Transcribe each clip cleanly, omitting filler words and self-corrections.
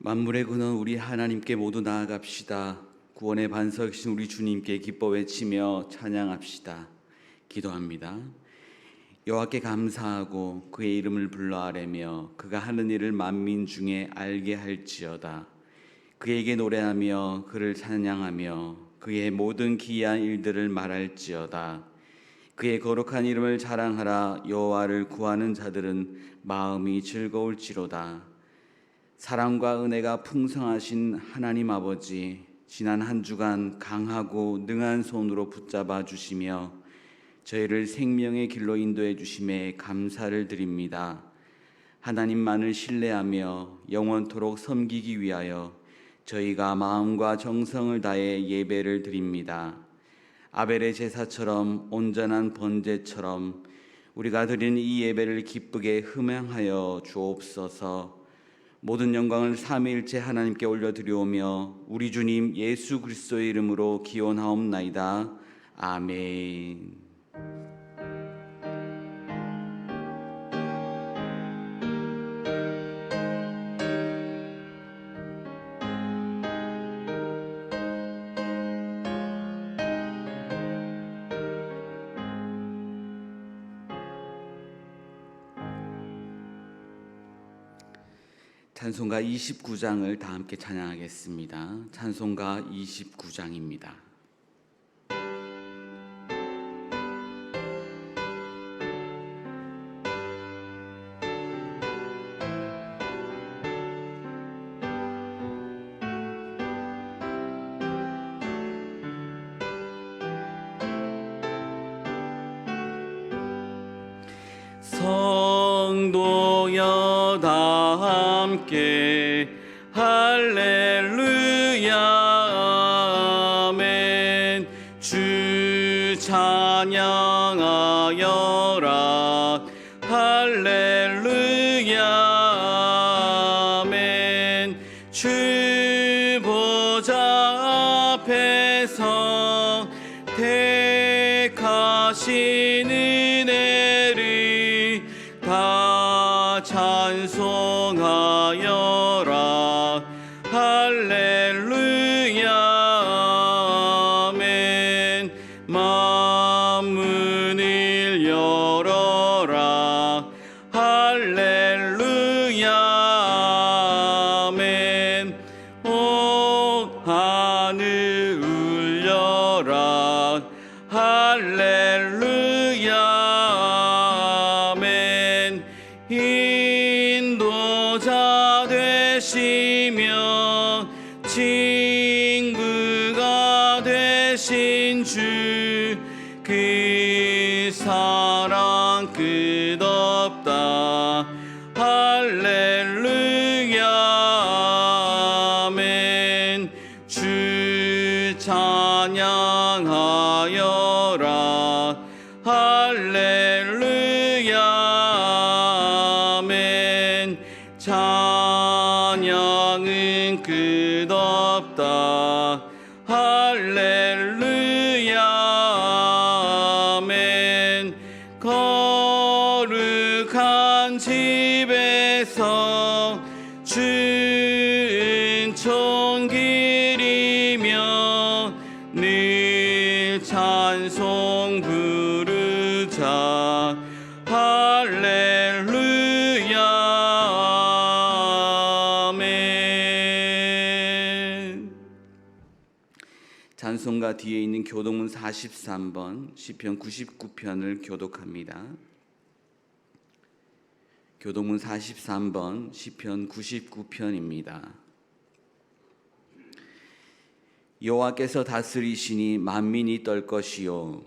만물의 근원 우리 하나님께 모두 나아갑시다. 구원의 반석이신 우리 주님께 기뻐 외치며 찬양합시다. 기도합니다. 여호와께 감사하고 그의 이름을 불러 아뢰며 그가 하는 일을 만민 중에 알게 할지어다. 그에게 노래하며 그를 찬양하며 그의 모든 기이한 일들을 말할지어다. 그의 거룩한 이름을 자랑하라. 여호와를 구하는 자들은 마음이 즐거울지로다. 사랑과 은혜가 풍성하신 하나님 아버지, 지난 한 주간 강하고 능한 손으로 붙잡아 주시며 저희를 생명의 길로 인도해 주심에 감사를 드립니다. 하나님만을 신뢰하며 영원토록 섬기기 위하여 저희가 마음과 정성을 다해 예배를 드립니다. 아벨의 제사처럼 온전한 번제처럼 우리가 드리는 이 예배를 기쁘게 흠양하여 주옵소서. 모든 영광을 삼위일체 하나님께 올려드리오며 우리 주님 예수 그리스도의 이름으로 기원하옵나이다. 아멘. 찬송가 29장을 다 함께 찬양하겠습니다. 찬송가 29장입니다. 성도여 다 함께 할렐루야 아멘. 주 찬양하여라 할렐루야 아멘. 주 보좌 앞에서 택하신 은혜를 다 찬송하여라 할렐루야 아멘. 만문을 열어라 할렐루야 아멘. 온 하늘 울려라 할렐루야 인도자 되시며 친구가 되신 주, 그 사랑 끝없다 할렐루야 아멘. 주 찬양하여라 할렐루야 찬양은 끝없다 할렐루야 아멘. 거룩한 집에서 은총 기리며 늘 찬송 부르자 할렐루야. 찬송가 뒤에 있는 교독문 43번 시편 99편을 교독합니다. 교독문 43번 시편 99편입니다. 여호와께서 다스리시니 만민이 떨 것이요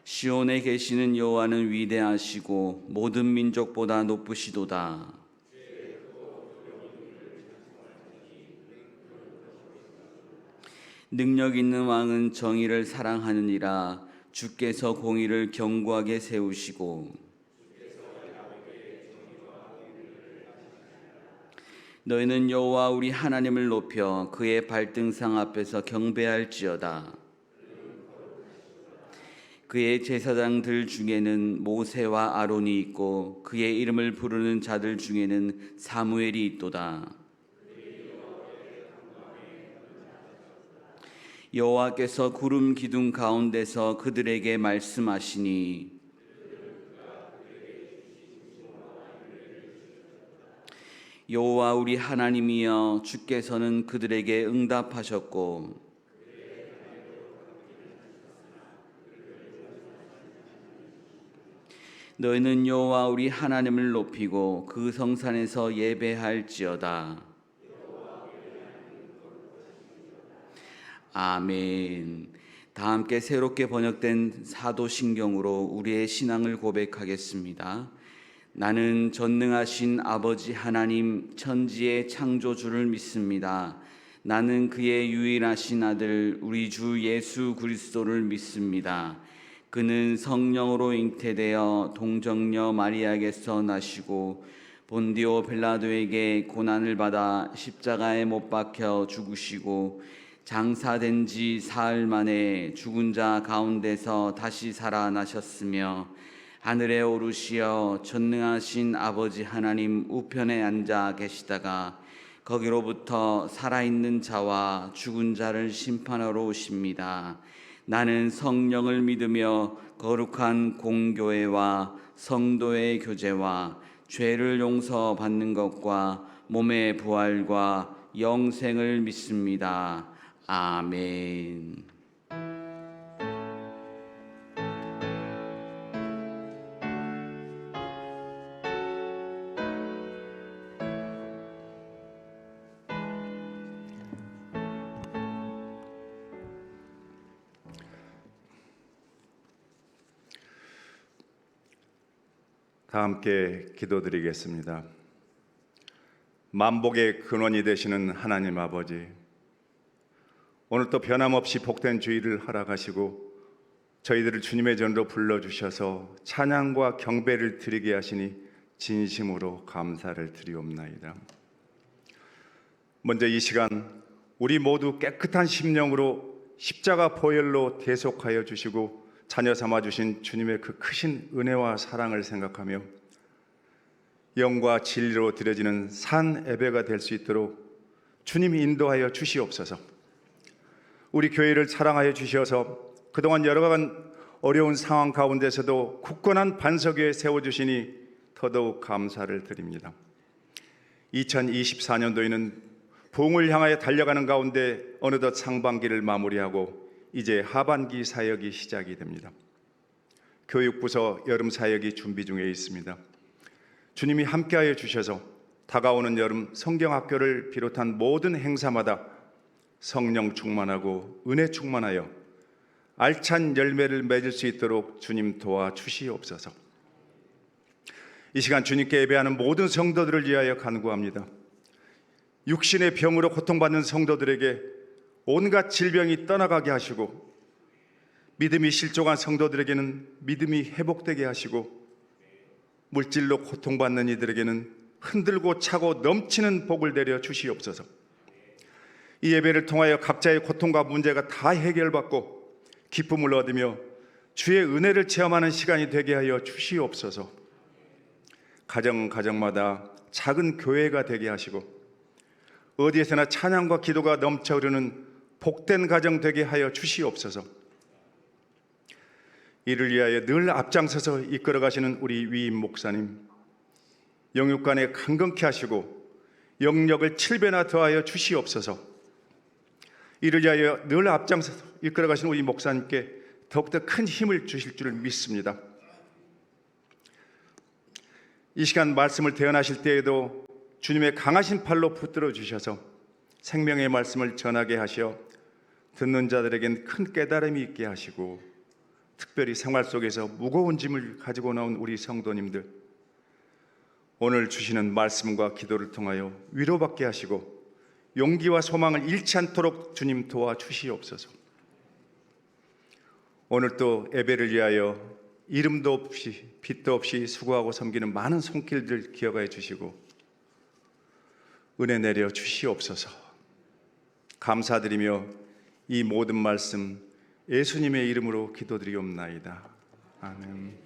시온에 계시는 여호와는 위대하시고 모든 민족보다 높으시도다. 능력 있는 왕은 정의를 사랑하느니라. 주께서 공의를 견고하게 세우시고 너희는 여호와 우리 하나님을 높여 그의 발등상 앞에서 경배할지어다. 그의 제사장들 중에는 모세와 아론이 있고 그의 이름을 부르는 자들 중에는 사무엘이 있도다. 여호와께서 구름 기둥 가운데서 그들에게 말씀하시니 여호와 우리 하나님이여 주께서는 그들에게 응답하셨고 너희는 여호와 우리 하나님을 높이고 그 성산에서 예배할지어다. 아멘. 다 함께 새롭게 번역된 사도신경으로 우리의 신앙을 고백하겠습니다. 나는 전능하신 아버지 하나님 천지의 창조주를 믿습니다. 나는 그의 유일하신 아들 우리 주 예수 그리스도를 믿습니다. 그는 성령으로 잉태되어 동정녀 마리아에게서 나시고 본디오 빌라도에게 고난을 받아 십자가에 못 박혀 죽으시고 장사된 지 사흘 만에 죽은 자 가운데서 다시 살아나셨으며 하늘에 오르시어 전능하신 아버지 하나님 우편에 앉아 계시다가 거기로부터 살아있는 자와 죽은 자를 심판하러 오십니다. 나는 성령을 믿으며 거룩한 공교회와 성도의 교제와 죄를 용서받는 것과 몸의 부활과 영생을 믿습니다. 아멘. 다 함께 기도드리겠습니다. 만복의 근원이 되시는 하나님 아버지, 오늘도 변함없이 복된 주일을 허락하시고 저희들을 주님의 전으로 불러주셔서 찬양과 경배를 드리게 하시니 진심으로 감사를 드리옵나이다. 먼저 이 시간 우리 모두 깨끗한 심령으로 십자가 보혈로 대속하여 주시고 자녀 삼아주신 주님의 그 크신 은혜와 사랑을 생각하며 영과 진리로 드려지는 산 예배가 될 수 있도록 주님이 인도하여 주시옵소서. 우리 교회를 사랑하여 주셔서 그동안 여러 가지 어려운 상황 가운데서도 굳건한 반석 위에 세워주시니 더더욱 감사를 드립니다. 2024년도에는 부흥을 향하여 달려가는 가운데 어느덧 상반기를 마무리하고 이제 하반기 사역이 시작이 됩니다. 교육부서 여름 사역이 준비 중에 있습니다. 주님이 함께하여 주셔서 다가오는 여름 성경학교를 비롯한 모든 행사마다 성령 충만하고 은혜 충만하여 알찬 열매를 맺을 수 있도록 주님 도와주시옵소서. 이 시간 주님께 예배하는 모든 성도들을 위하여 간구합니다. 육신의 병으로 고통받는 성도들에게 온갖 질병이 떠나가게 하시고 믿음이 실종한 성도들에게는 믿음이 회복되게 하시고 물질로 고통받는 이들에게는 흔들고 차고 넘치는 복을 내려 주시옵소서. 이 예배를 통하여 각자의 고통과 문제가 다 해결받고 기쁨을 얻으며 주의 은혜를 체험하는 시간이 되게 하여 주시옵소서. 가정마다 작은 교회가 되게 하시고 어디에서나 찬양과 기도가 넘쳐 흐르는 복된 가정 되게 하여 주시옵소서. 이를 위하여 늘 앞장서서 이끌어 가시는 우리 위임 목사님, 영육간에 강건케 하시고 영력을 7배나 더하여 주시옵소서. 이를 위하여 늘 앞장서서 이끌어 가시는 우리 목사님께 더욱더 큰 힘을 주실 줄을 믿습니다. 이 시간 말씀을 대언하실 때에도 주님의 강하신 팔로 붙들어 주셔서 생명의 말씀을 전하게 하셔 듣는 자들에겐 큰 깨달음이 있게 하시고 특별히 생활 속에서 무거운 짐을 가지고 나온 우리 성도님들 오늘 주시는 말씀과 기도를 통하여 위로받게 하시고 용기와 소망을 잃지 않도록 주님 도와주시옵소서. 오늘 또 예배를 위하여 이름도 없이 빛도 없이 수고하고 섬기는 많은 손길들 기억하여 주시고 은혜 내려 주시옵소서. 감사드리며 이 모든 말씀 예수님의 이름으로 기도드리옵나이다. 아멘.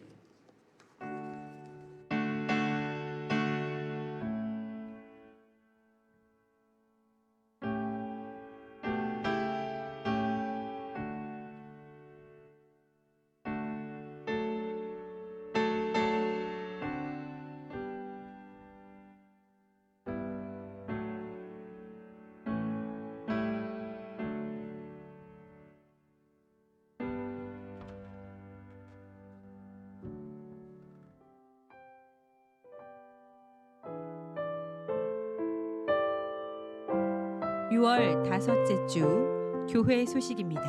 (6월) 다섯째 주 교회 소식입니다.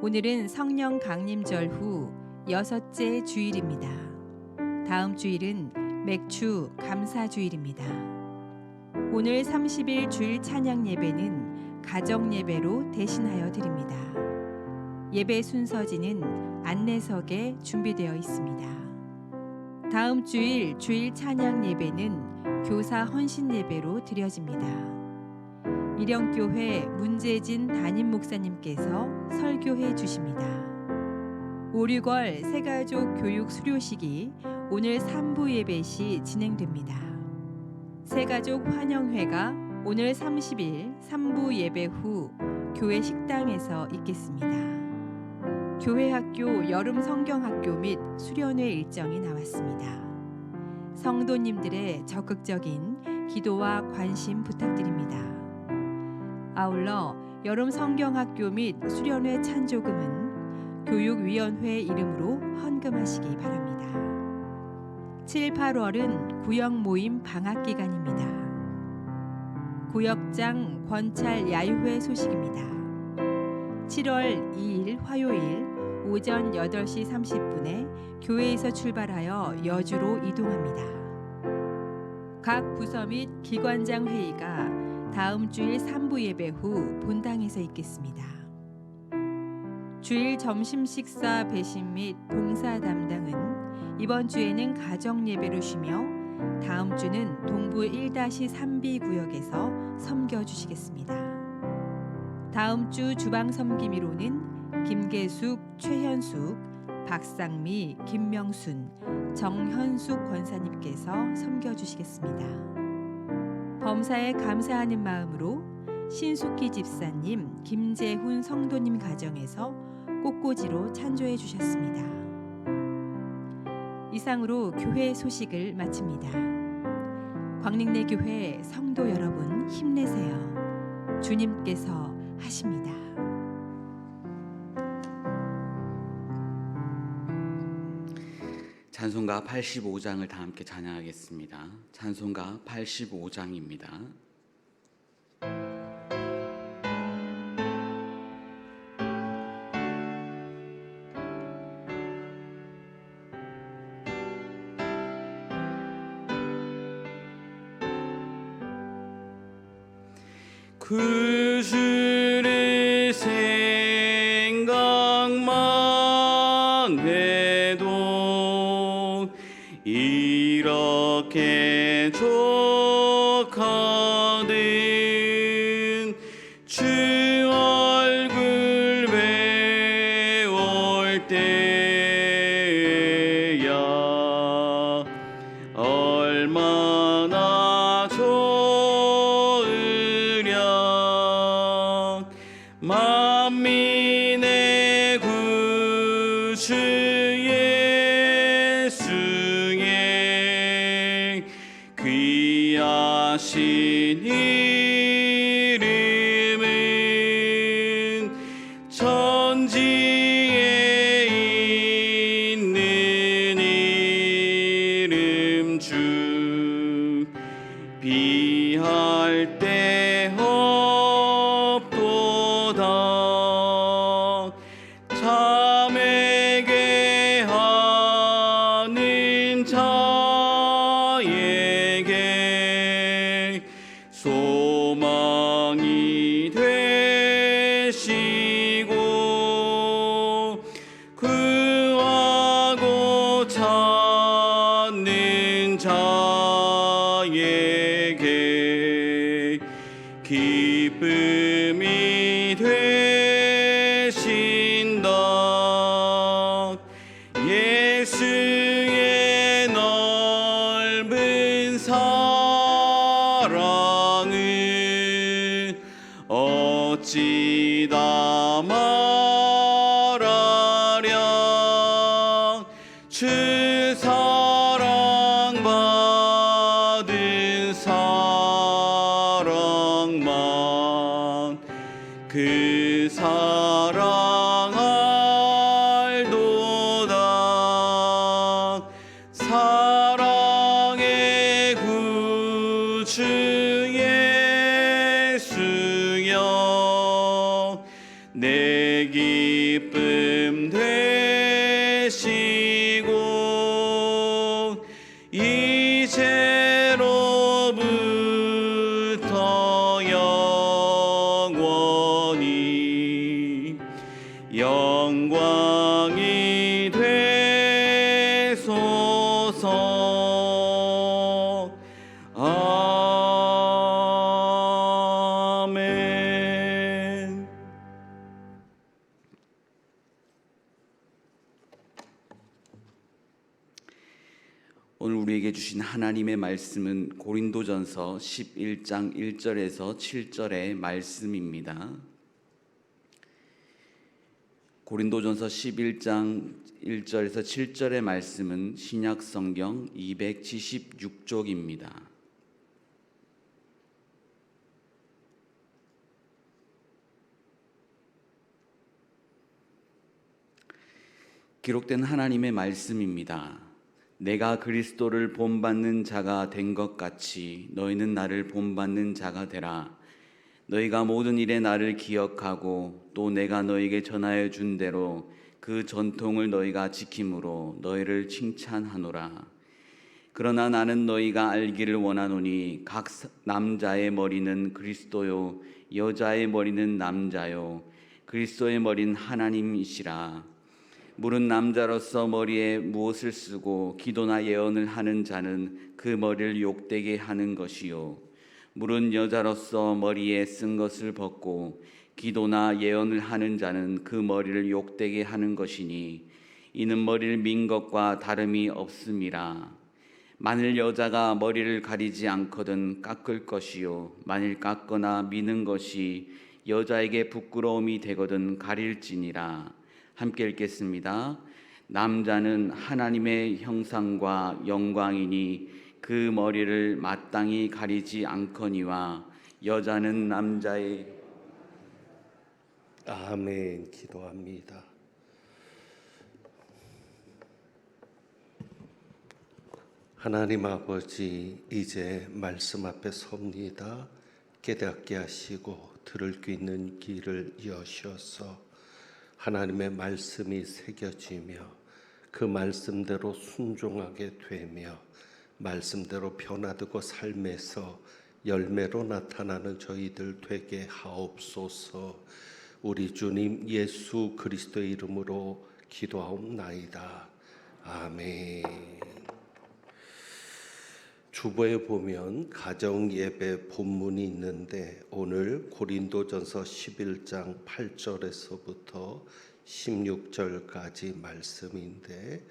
오늘은 성령 강림절 후 여섯째 주일입니다. 다음 주일은 맥주 감사주일입니다. 오늘 30일 주일 찬양 예배는 가정 예배로 대신하여 드립니다. 예배 순서지는 안내석에 준비되어 있습니다. 다음 주일 주일 찬양 예배는 교사 헌신 예배로 드려집니다. 일영교회 문재진 담임 목사님께서 설교해 주십니다. 5, 6월 새가족 교육 수료식이 오늘 3부 예배 시 진행됩니다. 새가족 환영회가 오늘 30일 3부 예배 후 교회 식당에서 있겠습니다. 교회 학교 여름 성경학교 및 수련회 일정이 나왔습니다. 성도님들의 적극적인 기도와 관심 부탁드립니다. 아울러 여름 성경학교 및 수련회 찬조금은 교육위원회 이름으로 헌금하시기 바랍니다. 7, 8월은 구역 모임 방학 기간입니다. 구역장 권찰 야유회 소식입니다. 7월 2일 화요일 오전 8시 30분에 교회에서 출발하여 여주로 이동합니다. 각 부서 및 기관장 회의가 다음 주일 3부 예배 후 본당에서 있겠습니다. 주일 점심 식사 배신 및 봉사 담당은 이번 주에는 가정 예배로 쉬며 다음 주는 동부 1-3B 구역에서 섬겨 주시겠습니다. 다음 주 주방 섬김이로는 김계숙, 최현숙, 박상미, 김명순, 정현숙 권사님께서 섬겨 주시겠습니다. 범사에 감사하는 마음으로 신숙희 집사님, 김재훈 성도님 가정에서 꽃꽂이로 찬조해 주셨습니다. 이상으로 교회 소식을 마칩니다. 광림내 교회 성도 여러분 힘내세요. 주님께서 하십니다. 찬송가 85장을 다 함께 찬양하겠습니다. 찬송가 85장입니다. 구주를 생각만 해도 이렇게 족하든 주 얼굴 배울 때야 얼마나 좋으랴. 만민의 구주 예수의 귀하신 이름은 천지에 있는 이름 주 비할 데 없도다. 참에게 하는 자에게 소망이 되시고 구하고 찾는 자에게 기쁨이 되신 주 사랑받은 사랑만 그 사랑 알도다. 사랑의 구주 예수여 내 기쁨 되시고 이제로부터 영원히 영광이 되소서. 아멘. 오늘 우리에게 주신 하나님의 말씀은 고린도전서 11장 1절에서 7절의 말씀입니다. 고린도전서 11장 1절에서 7절의 말씀은 신약성경 276쪽입니다. 기록된 하나님의 말씀입니다. 내가 그리스도를 본받는 자가 된 것 같이 너희는 나를 본받는 자가 되라. 너희가 모든 일에 나를 기억하고 또 내가 너희에게 전하여 준 대로 그 전통을 너희가 지킴으로 너희를 칭찬하노라. 그러나 나는 너희가 알기를 원하노니 각 남자의 머리는 그리스도요 여자의 머리는 남자요 그리스도의 머리는 하나님이시라. 물은 남자로서 머리에 무엇을 쓰고 기도나 예언을 하는 자는 그 머리를 욕되게 하는 것이요 물은 여자로서 머리에 쓴 것을 벗고 기도나 예언을 하는 자는 그 머리를 욕되게 하는 것이니 이는 머리를 민 것과 다름이 없음이라. 만일 여자가 머리를 가리지 않거든 깎을 것이요 만일 깎거나 미는 것이 여자에게 부끄러움이 되거든 가릴지니라. 함께 읽겠습니다. 남자는 하나님의 형상과 영광이니 그 머리를 마땅히 가리지 않거니와 여자는 남자의 아멘. 기도합니다. 하나님 아버지, 이제 말씀 앞에 섭니다. 깨닫게 하시고 들을 수 있는 길을 여셔서 하나님의 말씀이 새겨지며 그 말씀대로 순종하게 되며 말씀대로 변화되고 삶에서 열매로 나타나는 저희들 되게 하옵소서. 우리 주님 예수 그리스도의 이름으로 기도하옵나이다. 아멘. 주보에 보면 가정예배 본문이 있는데 오늘 고린도전서 11장 8절에서부터 16절까지 말씀인데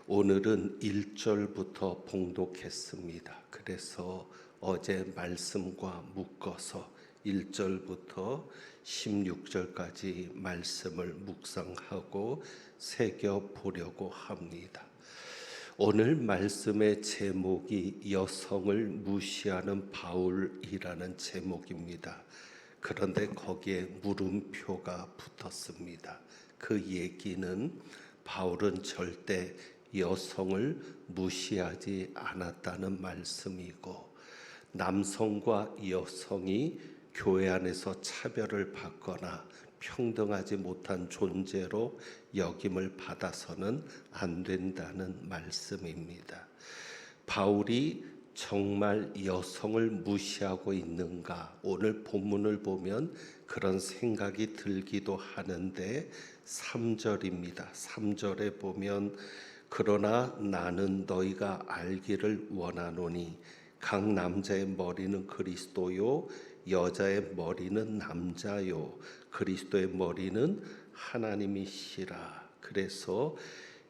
오늘은 1절부터 봉독했습니다. 그래서 어제 말씀과 묶어서 1절부터 16절까지 말씀을 묵상하고 새겨보려고 합니다. 오늘 말씀의 제목이 여성을 무시하는 바울이라는 제목입니다. 그런데 거기에 물음표가 붙었습니다. 그 얘기는 바울은 절대 여성을 무시하지 않았다는 말씀이고 남성과 여성이 교회 안에서 차별을 받거나 평등하지 못한 존재로 여김을 받아서는 안 된다는 말씀입니다. 바울이 정말 여성을 무시하고 있는가? 오늘 본문을 보면 그런 생각이 들기도 하는데 3절입니다. 3절에 보면 그러나 나는 너희가 알기를 원하노니 각 남자의 머리는 그리스도요 여자의 머리는 남자요 그리스도의 머리는 하나님이시라. 그래서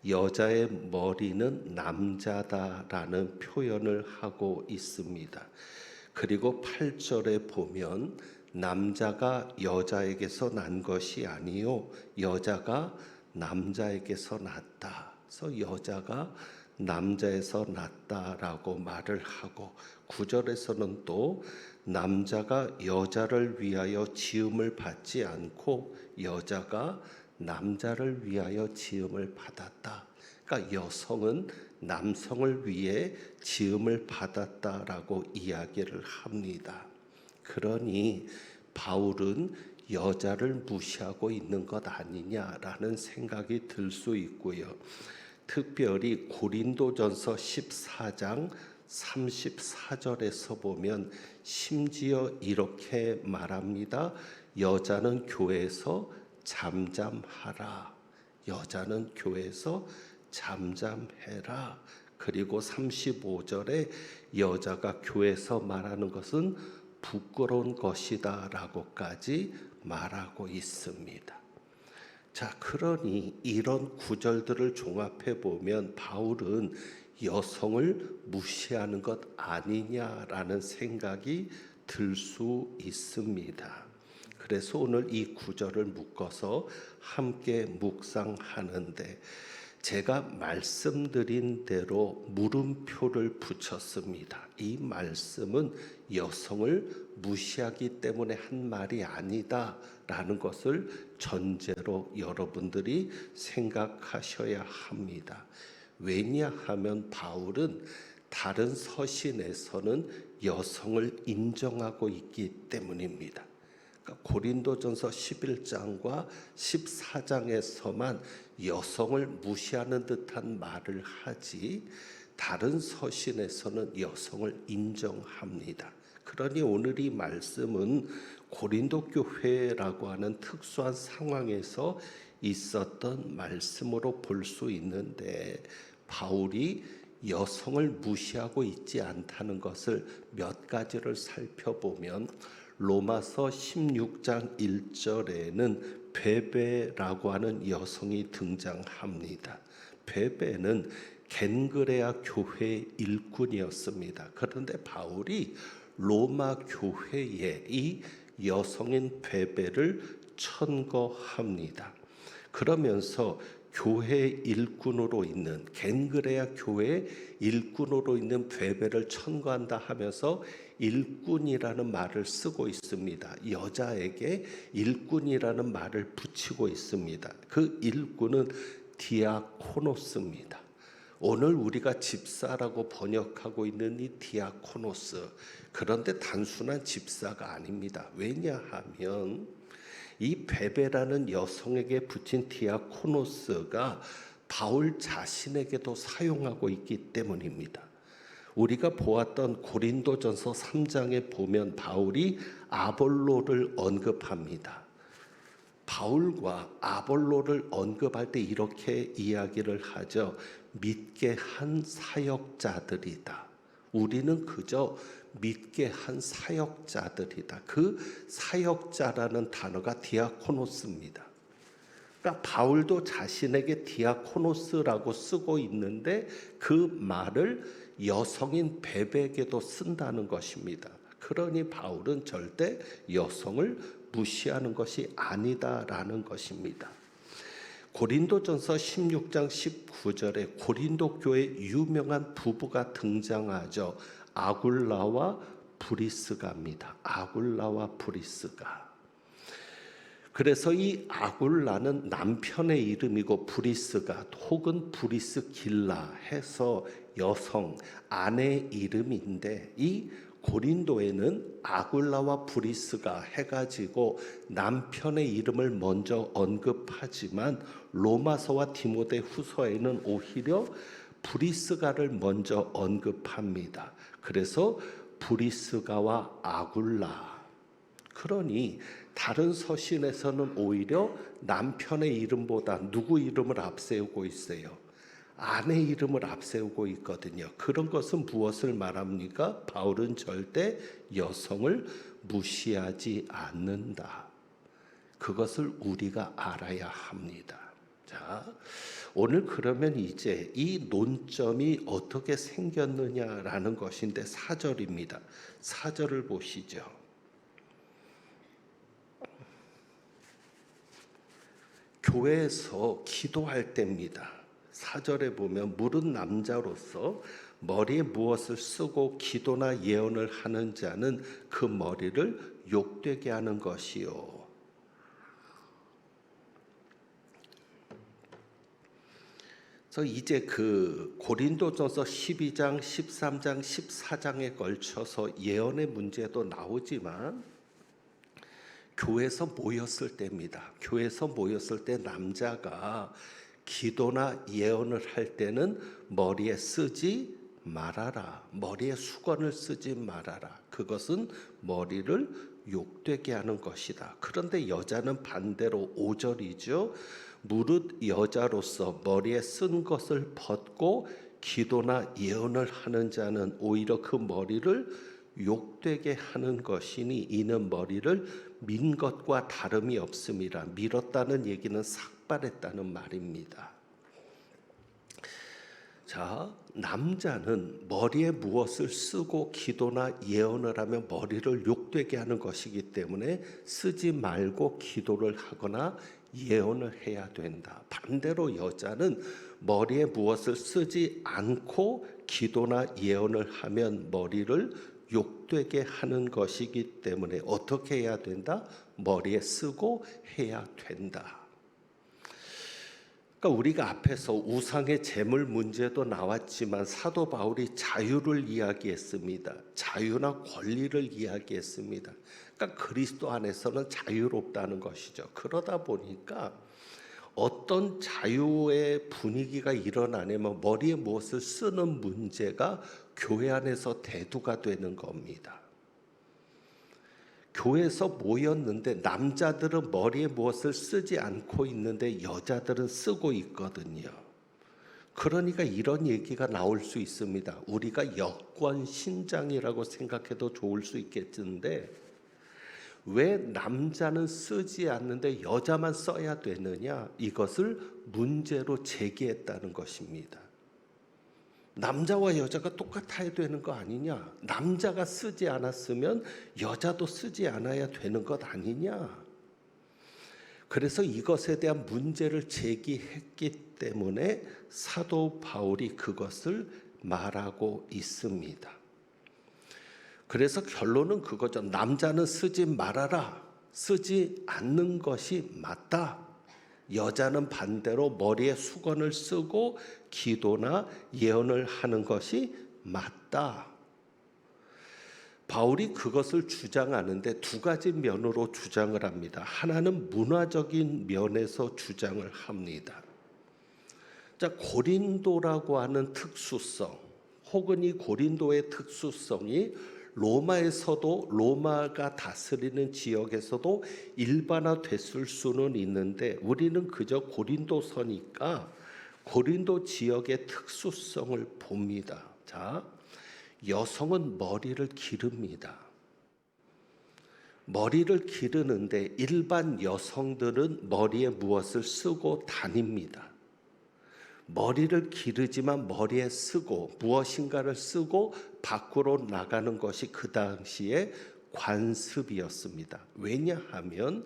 여자의 머리는 남자다라는 표현을 하고 있습니다. 그리고 8절에 보면 남자가 여자에게서 난 것이 아니요 여자가 남자에게서 났다. 그래서 여자가 남자에서 났다라고 말을 하고 9절에서는 또 남자가 여자를 위하여 지음을 받지 않고 여자가 남자를 위하여 지음을 받았다. 그러니까 여성은 남성을 위해 지음을 받았다라고 이야기를 합니다. 그러니 바울은 여자를 무시하고 있는 것 아니냐라는 생각이 들 수 있고요. 특별히 고린도전서 14장 34절에서 보면 심지어 이렇게 말합니다. 여자는 교회에서 잠잠하라. 여자는 교회에서 잠잠해라. 그리고 35절에 여자가 교회에서 말하는 것은 부끄러운 것이다 라고까지 말하고 있습니다. 자, 그러니 이런 구절들을 종합해 보면 바울은 여성을 무시하는 것 아니냐라는 생각이 들 수 있습니다. 그래서 오늘 이 구절을 묶어서 함께 묵상하는데 제가 말씀드린 대로 물음표를 붙였습니다. 이 말씀은 여성을 무시하기 때문에 한 말이 아니다라는 것을 전제로 여러분들이 생각하셔야 합니다. 왜냐하면 바울은 다른 서신에서는 여성을 인정하고 있기 때문입니다. 고린도전서 11장과 14장에서만 여성을 무시하는 듯한 말을 하지 다른 서신에서는 여성을 인정합니다. 그러니 오늘 이 말씀은 고린도 교회라고 하는 특수한 상황에서 있었던 말씀으로 볼 수 있는데 바울이 여성을 무시하고 있지 않다는 것을 몇 가지를 살펴보면 로마서 16장 1절에는 베베라고 하는 여성이 등장합니다. 베베는 겐그레아 교회의 일꾼이었습니다. 그런데 바울이 로마 교회에 이 여성인 베베를 천거합니다. 그러면서 교회 일꾼으로 있는 겐그레아 교회 일꾼으로 있는 베베를 천거한다 하면서 일꾼이라는 말을 쓰고 있습니다. 여자에게 일꾼이라는 말을 붙이고 있습니다. 그 일꾼은 디아코노스입니다. 오늘 우리가 집사라고 번역하고 있는 이 디아코노스, 그런데 단순한 집사가 아닙니다. 왜냐하면 이 베베라는 여성에게 붙인 디아코노스가 바울 자신에게도 사용하고 있기 때문입니다. 우리가 보았던 고린도전서 3장에 보면 바울이 아볼로를 언급합니다. 바울과 아볼로를 언급할 때 이렇게 이야기를 하죠. 믿게 한 사역자들이다. 우리는 그저 믿게 한 사역자들이다. 그 사역자라는 단어가 디아코노스입니다. 그러니까 바울도 자신에게 디아코노스라고 쓰고 있는데 그 말을 여성인 베베에게도 쓴다는 것입니다. 그러니 바울은 절대 여성을 무시하는 것이 아니다라는 것입니다. 고린도전서 16장 19절에 고린도 교회 유명한 부부가 등장하죠. 아굴라와 브리스가입니다. 아굴라와 브리스가. 그래서 이 아굴라는 남편의 이름이고 브리스가 혹은 브리스길라 해서 여성 아내의 이름인데 이 고린도에는 아굴라와 브리스가 해가지고 남편의 이름을 먼저 언급하지만 로마서와 디모데 후서에는 오히려 브리스가를 먼저 언급합니다. 그래서 브리스가와 아굴라. 그러니 다른 서신에서는 오히려 남편의 이름보다 누구 이름을 앞세우고 있어요? 아내 이름을 앞세우고 있거든요. 그런 것은 무엇을 말합니까? 바울은 절대 여성을 무시하지 않는다. 그것을 우리가 알아야 합니다. 자, 오늘 그러면 이제 이 논점이 어떻게 생겼느냐라는 것인데 4절입니다. 4절을 보시죠. 교회에서 기도할 때입니다. 4절에 보면 무릇 남자로서 머리에 무엇을 쓰고 기도나 예언을 하는 자는 그 머리를 욕되게 하는 것이요. 그래서 이제 그 고린도전서 12장, 13장, 14장에 걸쳐서 예언의 문제도 나오지만 교회에서 모였을 때입니다. 교회에서 모였을 때 남자가 기도나 예언을 할 때는 머리에 쓰지 말아라. 머리에 수건을 쓰지 말아라. 그것은 머리를 욕되게 하는 것이다. 그런데 여자는 반대로 5절이죠. 무릇 여자로서 머리에 쓴 것을 벗고 기도나 예언을 하는 자는 오히려 그 머리를 욕되게 하는 것이니 이는 머리를 민 것과 다름이 없음이라. 밀었다는 얘기는 삭발했다는 말입니다. 자, 남자는 머리에 무엇을 쓰고 기도나 예언을 하면 머리를 욕되게 하는 것이기 때문에 쓰지 말고 기도를 하거나 예언을 해야 된다. 반대로 여자는 머리에 무엇을 쓰지 않고 기도나 예언을 하면 머리를 욕되게 하는 것이기 때문에 어떻게 해야 된다? 머리에 쓰고 해야 된다. 그러니까 우리가 앞에서 우상의 재물 문제도 나왔지만 사도 바울이 자유를 이야기했습니다. 자유나 권리를 이야기했습니다. 그러니까 그리스도 안에서는 자유롭다는 것이죠. 그러다 보니까 어떤 자유의 분위기가 일어나냐면 머리에 무엇을 쓰는 문제가 교회 안에서 대두가 되는 겁니다. 교회에서 모였는데 남자들은 머리에 무엇을 쓰지 않고 있는데 여자들은 쓰고 있거든요. 그러니까 이런 얘기가 나올 수 있습니다. 우리가 여권 신장이라고 생각해도 좋을 수 있겠는데 왜 남자는 쓰지 않는데 여자만 써야 되느냐? 이것을 문제로 제기했다는 것입니다. 남자와 여자가 똑같아야 되는 거 아니냐? 남자가 쓰지 않았으면 여자도 쓰지 않아야 되는 것 아니냐? 그래서 이것에 대한 문제를 제기했기 때문에 사도 바울이 그것을 말하고 있습니다. 그래서 결론은 그거죠. 남자는 쓰지 말아라. 쓰지 않는 것이 맞다. 여자는 반대로 머리에 수건을 쓰고 기도나 예언을 하는 것이 맞다. 바울이 그것을 주장하는데 두 가지 면으로 주장을 합니다. 하나는 문화적인 면에서 주장을 합니다. 자, 고린도라고 하는 특수성, 혹은 이 고린도의 특수성이 로마에서도 로마가 다스리는 지역에서도 일반화됐을 수는 있는데 우리는 그저 고린도서니까 고린도 지역의 특수성을 봅니다. 자, 여성은 머리를 기릅니다. 머리를 기르는데 일반 여성들은 머리에 무엇을 쓰고 다닙니다. 머리를 기르지만 머리에 쓰고 무엇인가를 쓰고 밖으로 나가는 것이 그 당시에 관습이었습니다. 왜냐하면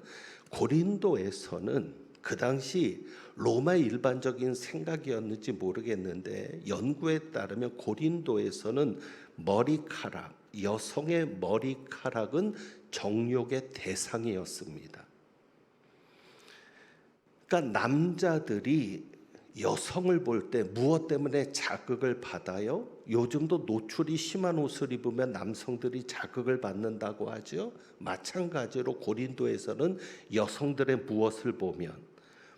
고린도에서는 그 당시 로마의 일반적인 생각이었는지 모르겠는데 연구에 따르면 고린도에서는 머리카락, 여성의 머리카락은 정욕의 대상이었습니다. 그러니까 남자들이 여성을 볼 때 무엇 때문에 자극을 받아요? 요즘도 노출이 심한 옷을 입으면 남성들이 자극을 받는다고 하죠. 마찬가지로 고린도에서는 여성들의 무엇을 보면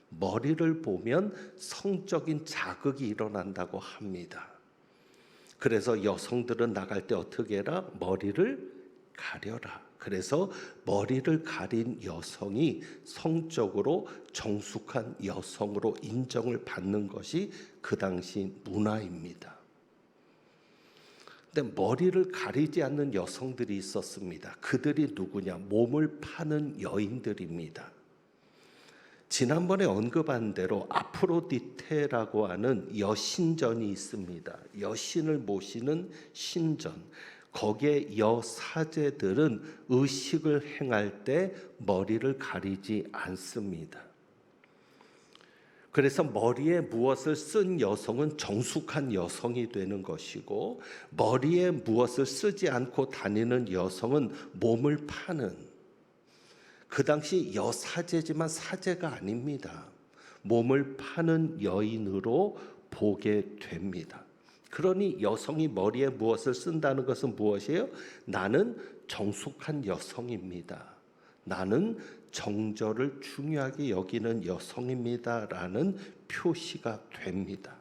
머리를 보면 성적인 자극이 일어난다고 합니다. 그래서 여성들은 나갈 때 어떻게 해라? 머리를 가려라. 그래서 머리를 가린 여성이 성적으로 정숙한 여성으로 인정을 받는 것이 그 당시 문화입니다. 근데 머리를 가리지 않는 여성들이 있었습니다. 그들이 누구냐? 몸을 파는 여인들입니다. 지난번에 언급한 대로 아프로디테라고 하는 여신전이 있습니다. 여신을 모시는 신전. 거기에 여사제들은 의식을 행할 때 머리를 가리지 않습니다. 그래서 머리에 무엇을 쓴 여성은 정숙한 여성이 되는 것이고, 머리에 무엇을 쓰지 않고 다니는 여성은 몸을 파는, 그 당시 여사제지만 사제가 아닙니다. 몸을 파는 여인으로 보게 됩니다. 그러니 여성이 머리에 무엇을 쓴다는 것은 무엇이에요? 나는 정숙한 여성입니다. 나는 정절을 중요하게 여기는 여성입니다라는 표시가 됩니다.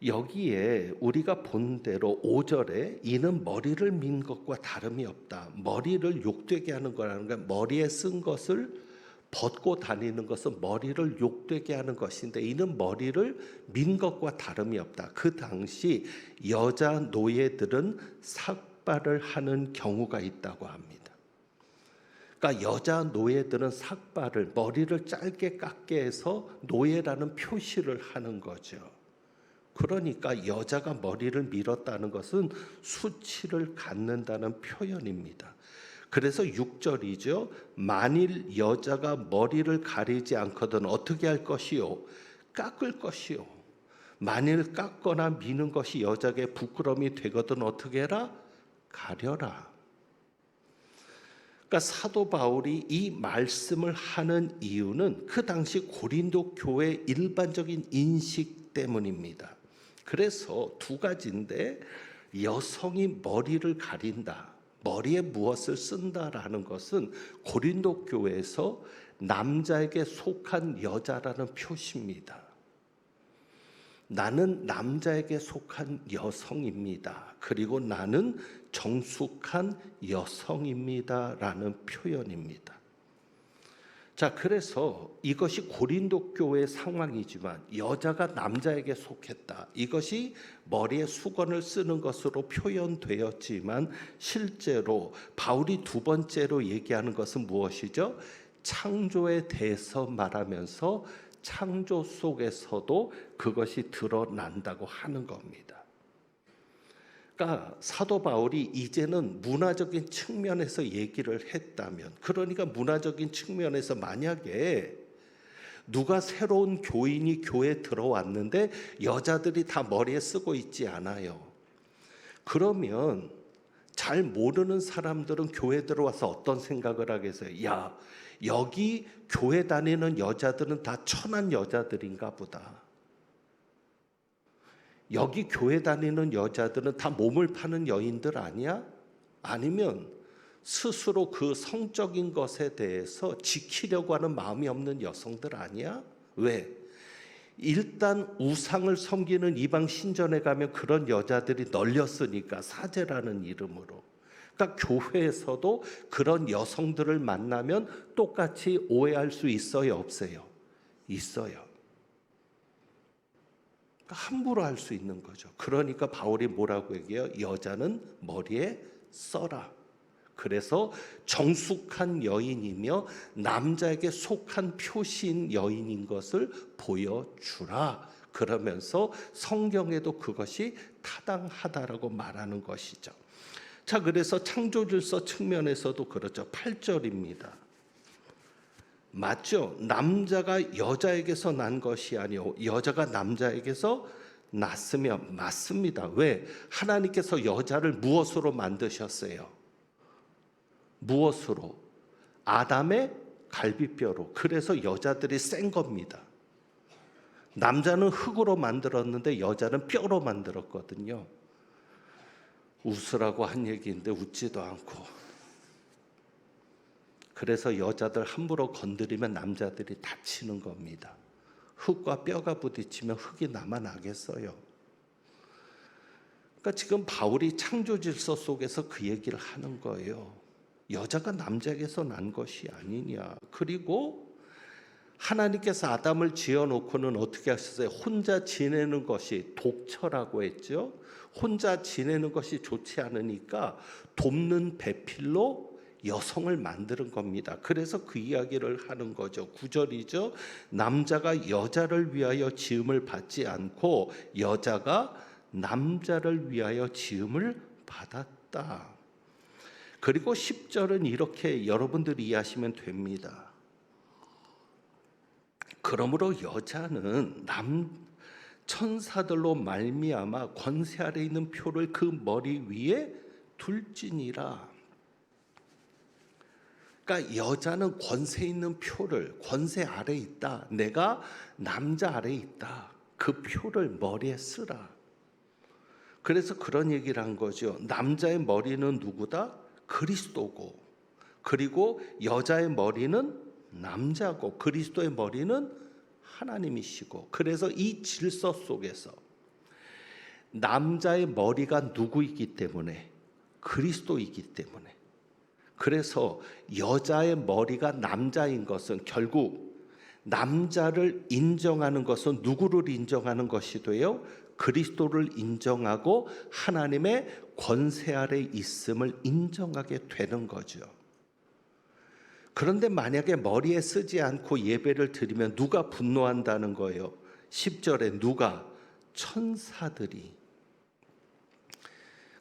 여기에 우리가 본 대로 5절에 이는 머리를 민 것과 다름이 없다. 머리를 욕되게 하는 거라는 건, 머리에 쓴 것을 벗고 다니는 것은 머리를 욕되게 하는 것인데, 이는 머리를 민 것과 다름이 없다. 그 당시 여자 노예들은 삭발을 하는 경우가 있다고 합니다. 그러니까 여자 노예들은 삭발을, 머리를 짧게 깎게 해서 노예라는 표시를 하는 거죠. 그러니까 여자가 머리를 밀었다는 것은 수치를 갖는다는 표현입니다. 그래서 6절이죠. 만일 여자가 머리를 가리지 않거든 어떻게 할 것이요? 깎을 것이요. 만일 깎거나 미는 것이 여자에게 부끄러움이 되거든 어떻게 해라? 가려라. 그러니까 사도 바울이 이 말씀을 하는 이유는 그 당시 고린도 교회의 일반적인 인식 때문입니다. 그래서 두 가지인데, 여성이 머리를 가린다, 머리에 무엇을 쓴다라는 것은 고린도 교회에서 남자에게 속한 여자라는 표시입니다. 나는 남자에게 속한 여성입니다. 그리고 나는 정숙한 여성입니다라는 표현입니다. 자, 그래서 이것이 고린도 교회의 상황이지만 여자가 남자에게 속했다. 이것이 머리에 수건을 쓰는 것으로 표현되었지만 실제로 바울이 두 번째로 얘기하는 것은 무엇이죠? 창조에 대해서 말하면서 창조 속에서도 그것이 드러난다고 하는 겁니다. 그러니까 사도 바울이 이제는 문화적인 측면에서 얘기를 했다면, 그러니까 문화적인 측면에서 만약에 누가 새로운 교인이 교회에 들어왔는데 여자들이 다 머리에 쓰고 있지 않아요. 그러면 잘 모르는 사람들은 교회 들어와서 어떤 생각을 하겠어요? 야, 여기 교회 다니는 여자들은 다 천한 여자들인가 보다. 여기 교회 다니는 여자들은 다 몸을 파는 여인들 아니야? 아니면 스스로 그 성적인 것에 대해서 지키려고 하는 마음이 없는 여성들 아니야? 왜? 일단 우상을 섬기는 이방 신전에 가면 그런 여자들이 널렸으니까, 사제라는 이름으로. 그러니까 교회에서도 그런 여성들을 만나면 똑같이 오해할 수 있어요, 없어요? 있어요. 함부로 할 수 있는 거죠. 그러니까 바울이 뭐라고 얘기해요? 여자는 머리에 써라. 그래서 정숙한 여인이며 남자에게 속한 표시인 여인인 것을 보여주라. 그러면서 성경에도 그것이 타당하다라고 말하는 것이죠. 자, 그래서 창조질서 측면에서도 그렇죠. 8절입니다. 맞죠? 남자가 여자에게서 난 것이 아니오 여자가 남자에게서 났으면 맞습니다. 왜? 하나님께서 여자를 무엇으로 만드셨어요? 무엇으로? 아담의 갈비뼈로. 그래서 여자들이 센 겁니다. 남자는 흙으로 만들었는데 여자는 뼈로 만들었거든요. 웃으라고 한 얘기인데 웃지도 않고. 그래서 여자들 함부로 건드리면 남자들이 다치는 겁니다. 흙과 뼈가 부딪히면 흙이 남아나겠어요. 그러니까 지금 바울이 창조질서 속에서 그 얘기를 하는 거예요. 여자가 남자에게서 난 것이 아니냐. 그리고 하나님께서 아담을 지어놓고는 어떻게 하셨어요? 혼자 지내는 것이 독처라고 했죠. 혼자 지내는 것이 좋지 않으니까 돕는 배필로 여성을 만드는 겁니다. 그래서 그 이야기를 하는 거죠. 9절이죠. 남자가 여자를 위하여 지음을 받지 않고 여자가 남자를 위하여 지음을 받았다. 그리고 10절은 이렇게 여러분들이 이해하시면 됩니다. 그러므로 여자는 천사들로 말미암아 권세 아래 있는 표를 그 머리 위에 둘지니라. 그러니까 여자는 권세 있는 표를, 권세 아래 있다. 내가 남자 아래 있다. 그 표를 머리에 쓰라. 그래서 그런 얘기를 한 거죠. 남자의 머리는 누구다? 그리스도고, 그리고 여자의 머리는 남자고, 그리스도의 머리는 하나님이시고. 그래서 이 질서 속에서 남자의 머리가 누구이기 때문에? 그리스도이기 때문에. 그래서 여자의 머리가 남자인 것은 결국 남자를 인정하는 것은 누구를 인정하는 것이 돼요? 그리스도를 인정하고 하나님의 권세 아래 있음을 인정하게 되는 거죠. 그런데 만약에 머리에 쓰지 않고 예배를 드리면 누가 분노한다는 거예요? 10절에 누가? 천사들이.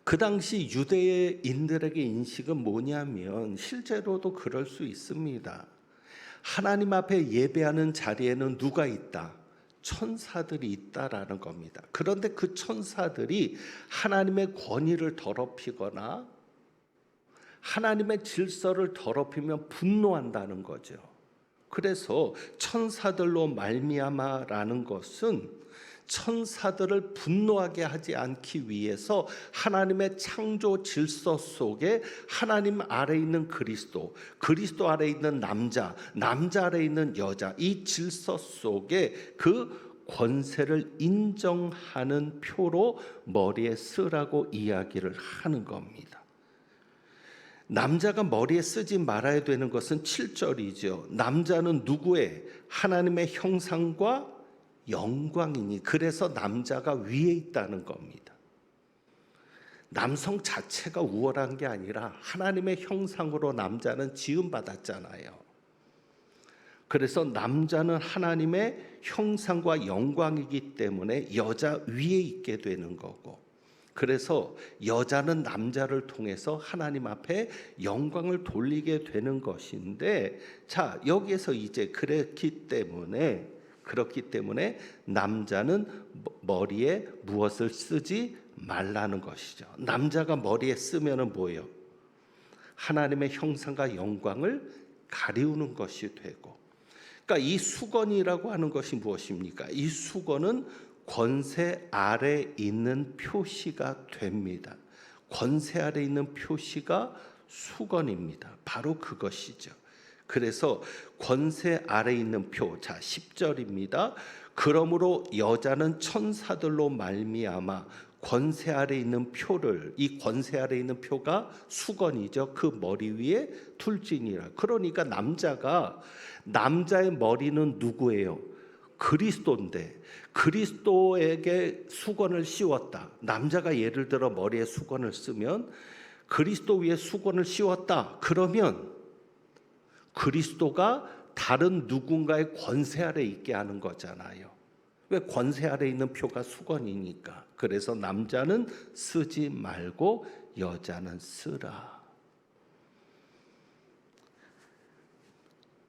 그 당시 유대인들에게 인식은 뭐냐면 실제로도 그럴 수 있습니다. 하나님 앞에 예배하는 자리에는 누가 있다? 천사들이 있다라는 겁니다. 그런데 그 천사들이 하나님의 권위를 더럽히거나 하나님의 질서를 더럽히면 분노한다는 거죠. 그래서 천사들로 말미암아라는 것은 천사들을 분노하게 하지 않기 위해서 하나님의 창조 질서 속에 하나님 아래 있는 그리스도, 그리스도 아래 있는 남자, 남자 아래 있는 여자, 이 질서 속에 그 권세를 인정하는 표로 머리에 쓰라고 이야기를 하는 겁니다. 남자가 머리에 쓰지 말아야 되는 것은 7절이죠. 남자는 누구의? 하나님의 형상과 영광이니. 그래서 남자가 위에 있다는 겁니다. 남성 자체가 우월한 게 아니라 하나님의 형상으로 남자는 지음받았잖아요. 그래서 남자는 하나님의 형상과 영광이기 때문에 여자 위에 있게 되는 거고, 그래서 여자는 남자를 통해서 하나님 앞에 영광을 돌리게 되는 것인데, 자, 여기에서 이제 그렇기 때문에 남자는 머리에 무엇을 쓰지 말라는 것이죠. 남자가 머리에 쓰면은 뭐예요? 하나님의 형상과 영광을 가리우는 것이 되고, 그러니까 이 수건이라고 하는 것이 무엇입니까? 이 수건은 권세 아래 있는 표시가 됩니다. 권세 아래 있는 표시가 수건입니다. 바로 그것이죠. 그래서 권세 아래 있는 표, 자 10절입니다. 그러므로 여자는 천사들로 말미암아 권세 아래 있는 표를, 이 권세 아래 있는 표가 수건이죠. 그 머리 위에 둘지니라. 그러니까 남자의 머리는 누구예요? 그리스도인데 그리스도에게 수건을 씌웠다. 남자가 예를 들어 머리에 수건을 쓰면 그리스도 위에 수건을 씌웠다. 그러면 그리스도가 다른 누군가의 권세 아래 있게 하는 거잖아요. 왜? 권세 아래 있는 표가 수건이니까. 그래서 남자는 쓰지 말고 여자는 쓰라.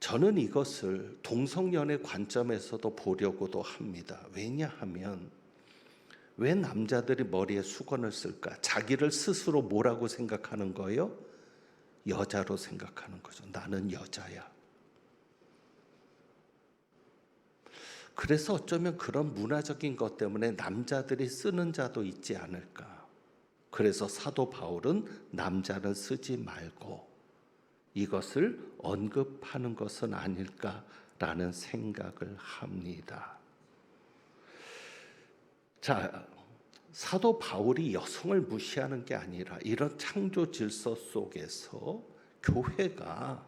저는 이것을 동성연애 관점에서도 보려고도 합니다. 왜냐하면 왜 남자들이 머리에 수건을 쓸까? 자기를 스스로 뭐라고 생각하는 거예요? 여자로 생각하는 거죠. 나는 여자야. 그래서 어쩌면 그런 문화적인 것 때문에 남자들이 쓰는 자도 있지 않을까. 그래서 사도 바울은 남자는 쓰지 말고 이것을 언급하는 것은 아닐까라는 생각을 합니다. 자, 사도 바울이 여성을 무시하는 게 아니라 이런 창조 질서 속에서 교회가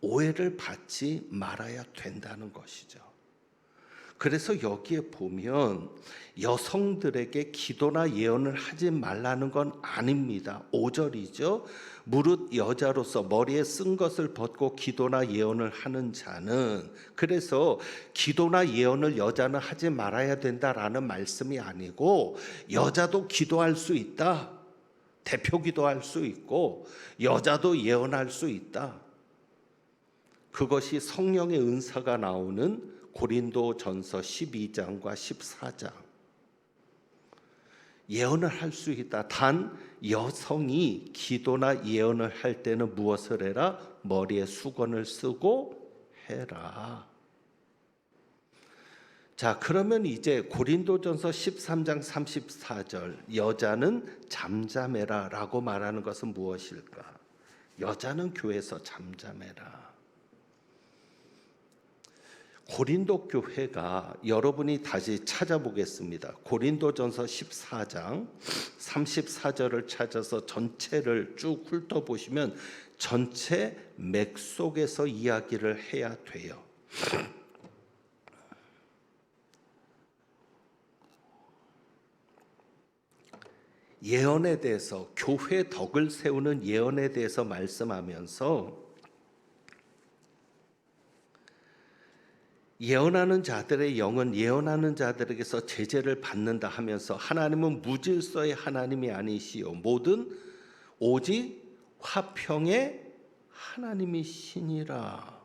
오해를 받지 말아야 된다는 것이죠. 그래서 여기에 보면 여성들에게 기도나 예언을 하지 말라는 건 아닙니다. 5절이죠. 무릇 여자로서 머리에 쓴 것을 벗고 기도나 예언을 하는 자는, 그래서 기도나 예언을 여자는 하지 말아야 된다라는 말씀이 아니고 여자도 기도할 수 있다. 대표 기도할 수 있고 여자도 예언할 수 있다. 그것이 성령의 은사가 나오는 고린도전서 12장과 14장. 예언을 할 수 있다. 단 여성이 기도나 예언을 할 때는 무엇을 해라? 머리에 수건을 쓰고 해라. 자, 그러면 이제 고린도전서 13장 34절 여자는 잠잠해라 라고 말하는 것은 무엇일까? 여자는 교회에서 잠잠해라. 고린도 교회가, 여러분이 다시 찾아보겠습니다. 고린도전서 14장 34절을 찾아서 전체를 쭉 훑어보시면 전체 맥 속에서 이야기를 해야 돼요. 예언에 대해서, 교회 덕을 세우는 예언에 대해서 말씀하면서 예언하는 자들의 영은 예언하는 자들에게서 제재를 받는다 하면서 하나님은 무질서의 하나님이 아니시요 모든 오직 화평의 하나님이시니라.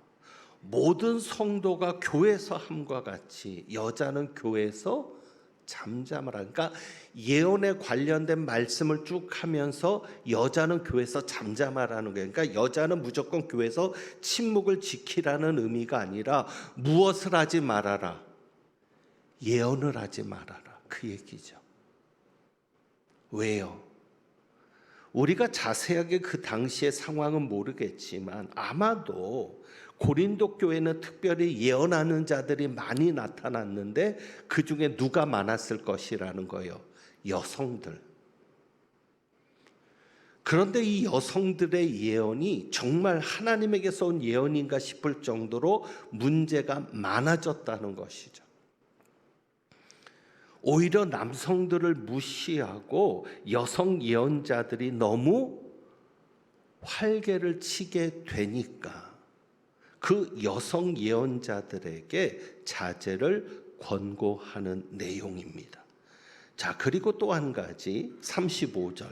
모든 성도가 교회에서 함과 같이 여자는 교회에서 잠잠하라. 그러니까 예언에 관련된 말씀을 쭉 하면서 여자는 교회에서 잠잠하라는 거예요. 그러니까 여자는 무조건 교회에서 침묵을 지키라는 의미가 아니라 무엇을 하지 말아라? 예언을 하지 말아라. 그 얘기죠. 왜요? 우리가 자세하게 그 당시의 상황은 모르겠지만 아마도 고린도 교회는 특별히 예언하는 자들이 많이 나타났는데 그 중에 누가 많았을 것이라는 거예요. 여성들. 그런데 이 여성들의 예언이 정말 하나님에게서 온 예언인가 싶을 정도로 문제가 많아졌다는 것이죠. 오히려 남성들을 무시하고 여성 예언자들이 너무 활개를 치게 되니까 그 여성 예언자들에게 자제를 권고하는 내용입니다. 자, 그리고 또 한 가지 35절.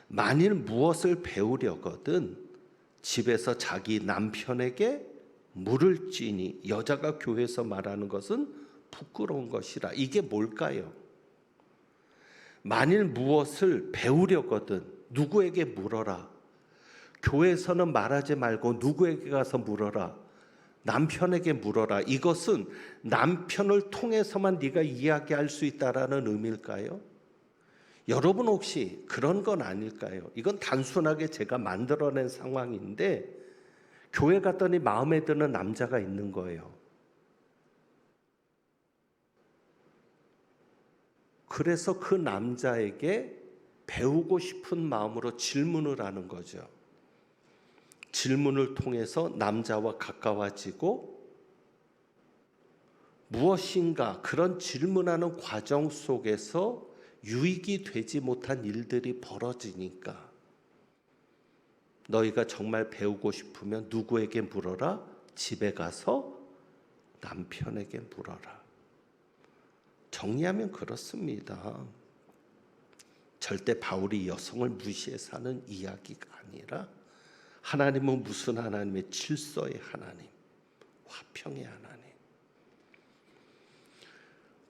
만일 무엇을 배우려거든 집에서 자기 남편에게 물을 찌니, 여자가 교회에서 말하는 것은 부끄러운 것이라. 이게 뭘까요? 만일 무엇을 배우려거든 누구에게 물어라. 교회에서는 말하지 말고 누구에게 가서 물어라. 남편에게 물어라. 이것은 남편을 통해서만 네가 이야기할 수 있다라는 의미일까요? 여러분 혹시 그런 건 아닐까요? 이건 단순하게 제가 만들어낸 상황인데 교회 갔더니 마음에 드는 남자가 있는 거예요. 그래서 그 남자에게 배우고 싶은 마음으로 질문을 하는 거죠. 질문을 통해서 남자와 가까워지고 무엇인가 그런 질문하는 과정 속에서 유익이 되지 못한 일들이 벌어지니까 너희가 정말 배우고 싶으면 누구에게 물어라? 집에 가서 남편에게 물어라. 정리하면 그렇습니다. 절대 바울이 여성을 무시해서 하는 이야기가 아니라 하나님은 무슨 하나님의 질서의 하나님, 화평의 하나님.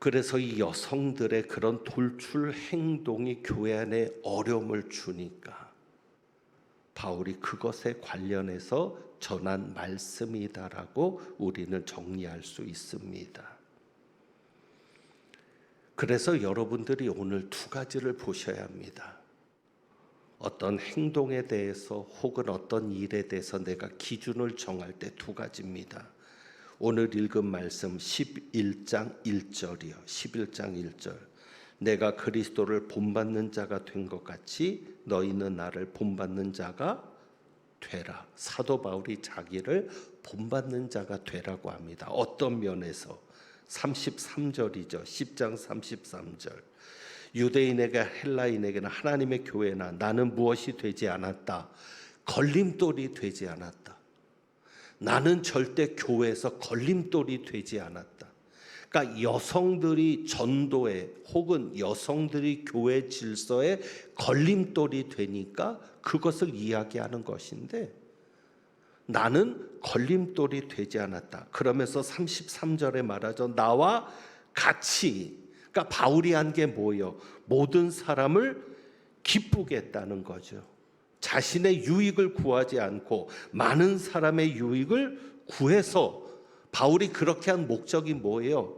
그래서 이 여성들의 그런 돌출 행동이 교회 안에 어려움을 주니까 바울이 그것에 관련해서 전한 말씀이다라고 우리는 정리할 수 있습니다. 그래서 여러분들이 오늘 두 가지를 보셔야 합니다. 어떤 행동에 대해서 혹은 어떤 일에 대해서 내가 기준을 정할 때 두 가지입니다. 오늘 읽은 말씀 11장 1절이요. 11장 1절. 내가 그리스도를 본받는 자가 된 것 같이 너희는 나를 본받는 자가 되라. 사도 바울이 자기를 본받는 자가 되라고 합니다. 어떤 면에서? 33절이죠. 10장 33절. 유대인에게 헬라인에게는 하나님의 교회나 나는 무엇이 되지 않았다. 걸림돌이 되지 않았다. 나는 절대 교회에서 걸림돌이 되지 않았다. 그러니까 여성들이 전도에 혹은 여성들이 교회 질서에 걸림돌이 되니까 그것을 이야기하는 것인데 나는 걸림돌이 되지 않았다. 그러면서 33절에 말하죠. 나와 같이. 그러니까 바울이 한 게 뭐예요? 모든 사람을 기쁘게 했다는 거죠. 자신의 유익을 구하지 않고 많은 사람의 유익을 구해서, 바울이 그렇게 한 목적이 뭐예요?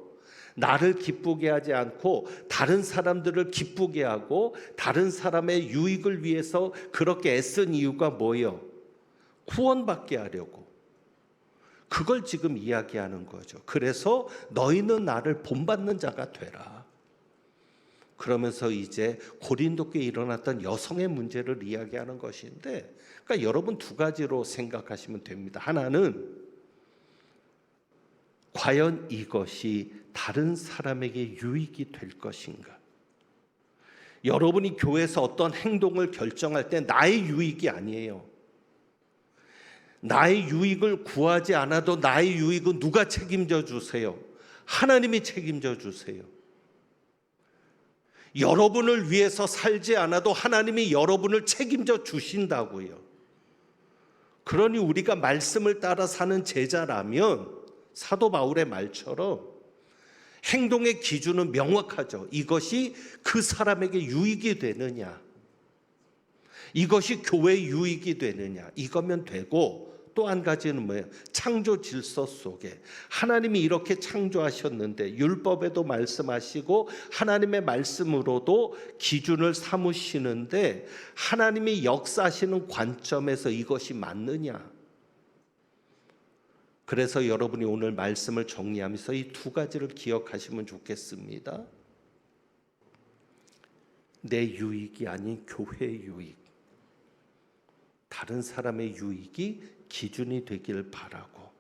나를 기쁘게 하지 않고 다른 사람들을 기쁘게 하고 다른 사람의 유익을 위해서 그렇게 애쓴 이유가 뭐예요? 구원받게 하려고. 그걸 지금 이야기하는 거죠. 그래서 너희는 나를 본받는 자가 되라. 그러면서 이제 고린도교에 일어났던 여성의 문제를 이야기하는 것인데, 그러니까 여러분 두 가지로 생각하시면 됩니다. 하나는 과연 이것이 다른 사람에게 유익이 될 것인가? 여러분이 교회에서 어떤 행동을 결정할 때 나의 유익이 아니에요. 나의 유익을 구하지 않아도 나의 유익은 누가 책임져 주세요? 하나님이 책임져 주세요. 여러분을 위해서 살지 않아도 하나님이 여러분을 책임져 주신다고요. 그러니 우리가 말씀을 따라 사는 제자라면 사도 바울의 말처럼 행동의 기준은 명확하죠. 이것이 그 사람에게 유익이 되느냐, 이것이 교회의 유익이 되느냐, 이거면 되고, 또 한 가지는 뭐예요? 창조 질서 속에 하나님이 이렇게 창조하셨는데 율법에도 말씀하시고 하나님의 말씀으로도 기준을 삼으시는데 하나님이 역사하시는 관점에서 이것이 맞느냐? 그래서 여러분이 오늘 말씀을 정리하면서 이 두 가지를 기억하시면 좋겠습니다. 내 유익이 아닌 교회의 유익, 다른 사람의 유익이 기준이 되길 바라고,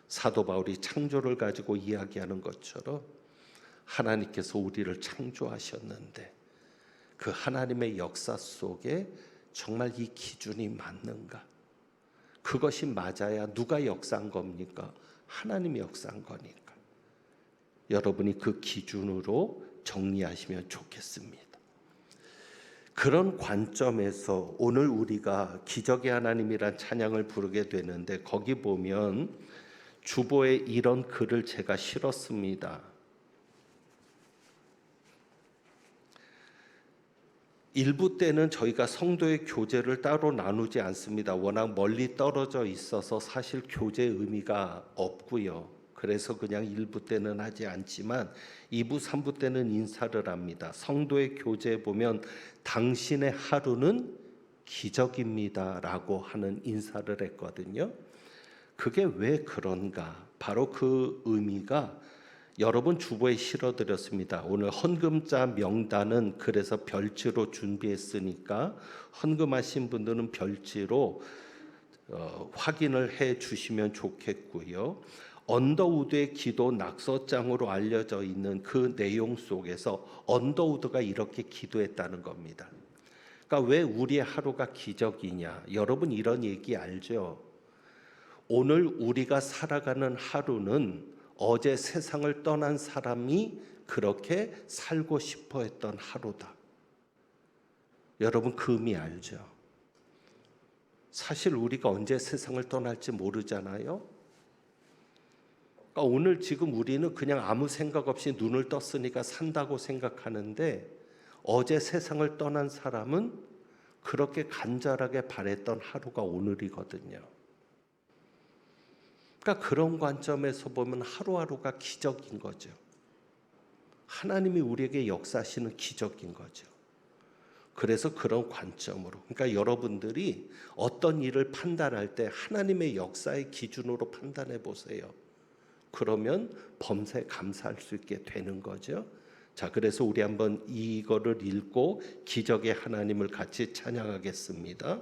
사도 바울이 창조를 가지고 이야기하는 것처럼 하나님께서 우리를 창조하셨는데 그 하나님의 역사 속에 정말 이 기준이 맞는가? 그것이 맞아야 누가 역사한 겁니까? 하나님이 역사한 거니까. 여러분이 그 기준으로 정리하시면 좋겠습니다. 그런 관점에서 오늘 우리가 기적의 하나님이란 찬양을 부르게 되는데, 거기 보면 주보에 이런 글을 제가 실었습니다. 1부 때는 저희가 성도의 교제를 따로 나누지 않습니다. 워낙 멀리 떨어져 있어서 사실 교제의 의미가 없고요. 그래서 그냥 1부 때는 하지 않지만 2부, 3부 때는 인사를 합니다. 성도의 교제에 보면 당신의 하루는 기적입니다 라고 하는 인사를 했거든요. 그게 왜 그런가? 바로 그 의미가 여러분 주보에 실어드렸습니다. 오늘 헌금자 명단은 그래서 별지로 준비했으니까 헌금하신 분들은 별지로 확인을 해 주시면 좋겠고요. 언더우드의 기도 낙서장으로 알려져 있는 그 내용 속에서 언더우드가 이렇게 기도했다는 겁니다. 그러니까 왜 우리의 하루가 기적이냐? 여러분 이런 얘기 알죠? 오늘 우리가 살아가는 하루는 어제 세상을 떠난 사람이 그렇게 살고 싶어 했던 하루다. 여러분 그 의미 알죠? 사실 우리가 언제 세상을 떠날지 모르잖아요. 그러니까 오늘 지금 우리는 그냥 아무 생각 없이 눈을 떴으니까 산다고 생각하는데, 어제 세상을 떠난 사람은 그렇게 간절하게 바랬던 하루가 오늘이거든요. 그러니까 그런 관점에서 보면 하루하루가 기적인 거죠. 하나님이 우리에게 역사하시는 기적인 거죠. 그래서 그런 관점으로, 그러니까 여러분들이 어떤 일을 판단할 때 하나님의 역사의 기준으로 판단해 보세요. 그러면 범사에 감사할 수 있게 되는 거죠. 자, 그래서 우리 한번 이거를 읽고 기적의 하나님을 같이 찬양하겠습니다.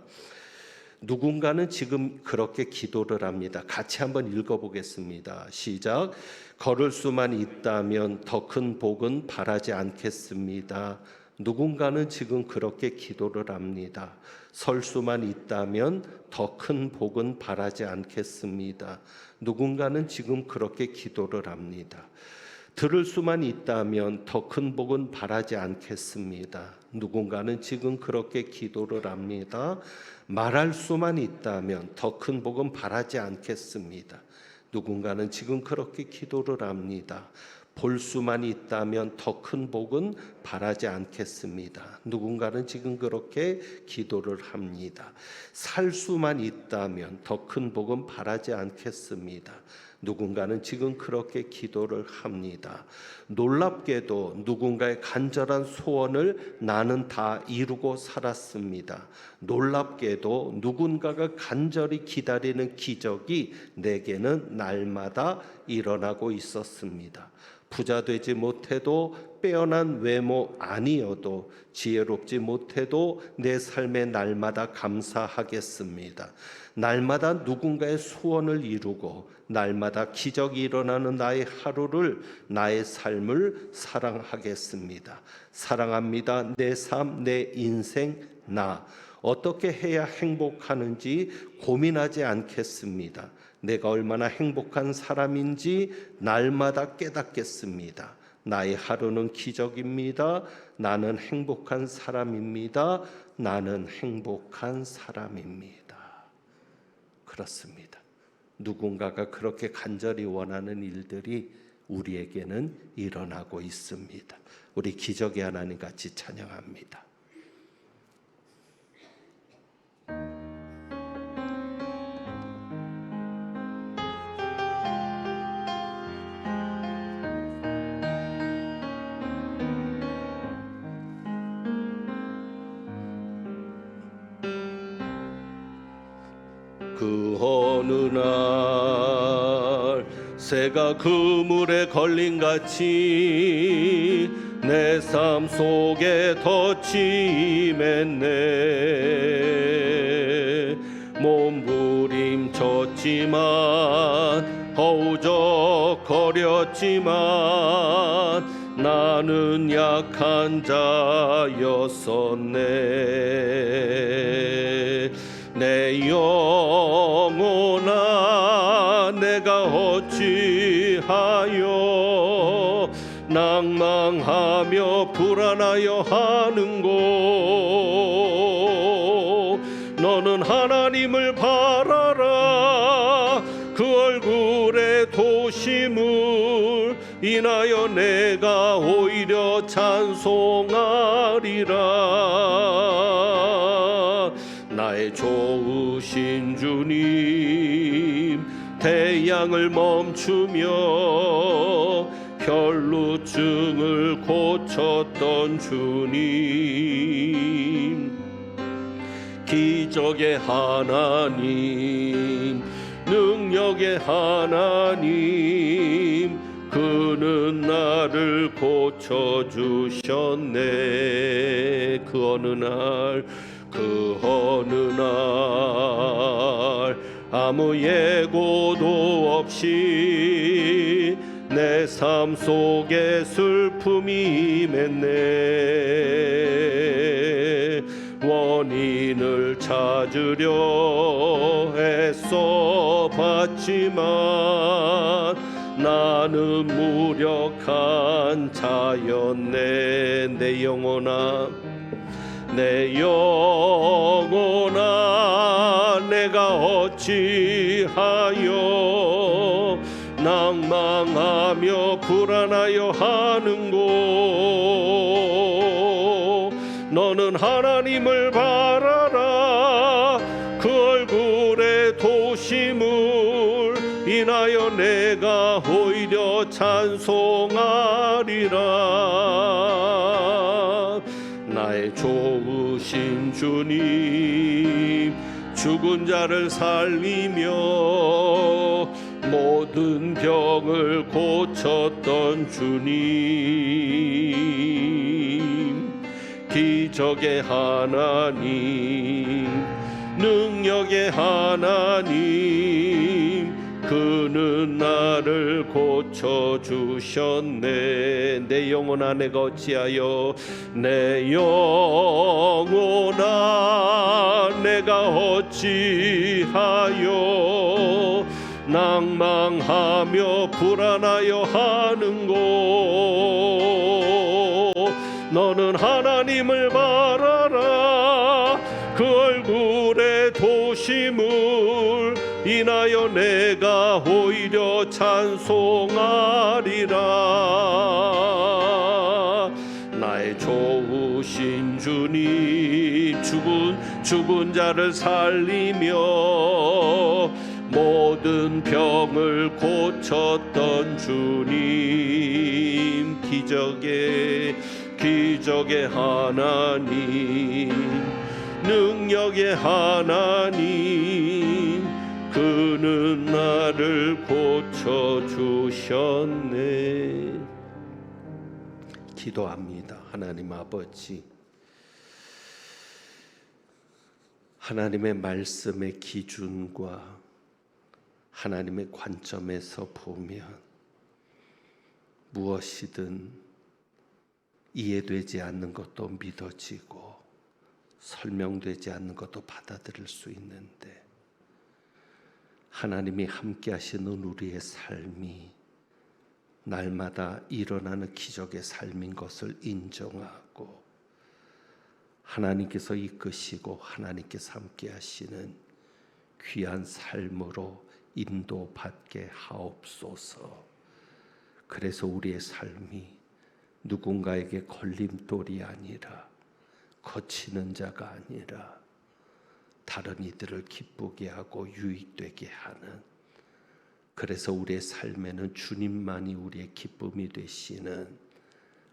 누군가는 지금 그렇게 기도를 합니다. 같이 한번 읽어보겠습니다. 시작. 걸을 수만 있다면 더 큰 복은 바라지 않겠습니다. 누군가는 지금 그렇게 기도를 합니다. 설 수만 있다면 더 큰 복은 바라지 않겠습니다. 누군가는 지금 그렇게 기도를 합니다. 들을 수만 있다면 더 큰 복은 바라지 않겠습니다. 누군가는 지금 그렇게 기도를 합니다. 말할 수만 있다면 더 큰 복은 바라지 않겠습니다. 누군가는 지금 그렇게 기도를 합니다. 볼 수만 있다면 더 큰 복은 바라지 않겠습니다. 누군가는 지금 그렇게 기도를 합니다. 살 수만 있다면 더 큰 복은 바라지 않겠습니다. 누군가는 지금 그렇게 기도를 합니다. 놀랍게도 누군가의 간절한 소원을 나는 다 이루고 살았습니다. 놀랍게도 누군가가 간절히 기다리는 기적이 내게는 날마다 일어나고 있었습니다. 부자 되지 못해도 빼어난 외모 아니어도 지혜롭지 못해도 내 삶에 날마다 감사하겠습니다. 날마다 누군가의 소원을 이루고 날마다 기적이 일어나는 나의 하루를, 나의 삶을 사랑하겠습니다. 사랑합니다. 내 삶, 내 인생, 나 어떻게 해야 행복하는지 고민하지 않겠습니다. 내가 얼마나 행복한 사람인지 날마다 깨닫겠습니다. 나의 하루는 기적입니다. 나는 행복한 사람입니다. 나는 행복한 사람입니다. 그렇습니다. 누군가가 그렇게 간절히 원하는 일들이 우리에게는 일어나고 있습니다. 우리 기적의 하나님 같이 찬양합니다. 그 어느 날 새가 그물에 걸린 같이 내 삶 속에 덧짐했네. 몸부림쳤지만 허우적거렸지만 나는 약한 자였었네. 내 영혼아 내가 어찌하여 낭망하며 불안하여 하는고. 너는 하나님을 바라라. 그 얼굴의 도심을 인하여 내가 오히려 찬송하리라. 나의 좋으신 주님, 태양을 멈추며 혈루증을 고쳤던 주님, 기적의 하나님, 능력의 하나님, 그는 나를 고쳐주셨네. 그 어느 날 아무 예고도 없이 내 삶 속에 슬픔이 임했네. 원인을 찾으려 애써 봤지만 나는 무력한 자였네. 내 영혼아 내가 어찌하여 낭망하며 불안하여 하는고. 너는 하나님을 바라라. 그 얼굴의 도심을 인하여 내가 오히려 찬송하리라. 나의 좋으신 주님, 죽은 자를 살리며 모든 병을 고쳤던 주님, 기적의 하나님, 능력의 하나님, 그는 나를 고쳐주셨네. 내 영혼아 내가 어찌하여 내 영혼아 내가 어찌하여 낭망하며 불안하여 하는고. 너는 하나님을 바라라. 그 얼굴의 도심을 인하여 내가 오히려 찬송하리라. 나의 좋으신 주님, 죽은 자를 살리며 모든 병을 고쳤던 주님, 기적의 하나님, 능력의 하나님, 그는 나를 고쳐주셨네. 기도합니다. 하나님 아버지, 하나님의 말씀의 기준과 하나님의 관점에서 보면 무엇이든 이해되지 않는 것도 믿어지고 설명되지 않는 것도 받아들일 수 있는데, 하나님이 함께 하시는 우리의 삶이 날마다 일어나는 기적의 삶인 것을 인정하고 하나님께서 이끄시고 하나님께서 함께 하시는 귀한 삶으로 인도받게 하옵소서. 그래서 우리의 삶이 누군가에게 걸림돌이 아니라, 거치는 자가 아니라 다른 이들을 기쁘게 하고 유익되게 하는, 그래서 우리의 삶에는 주님만이 우리의 기쁨이 되시는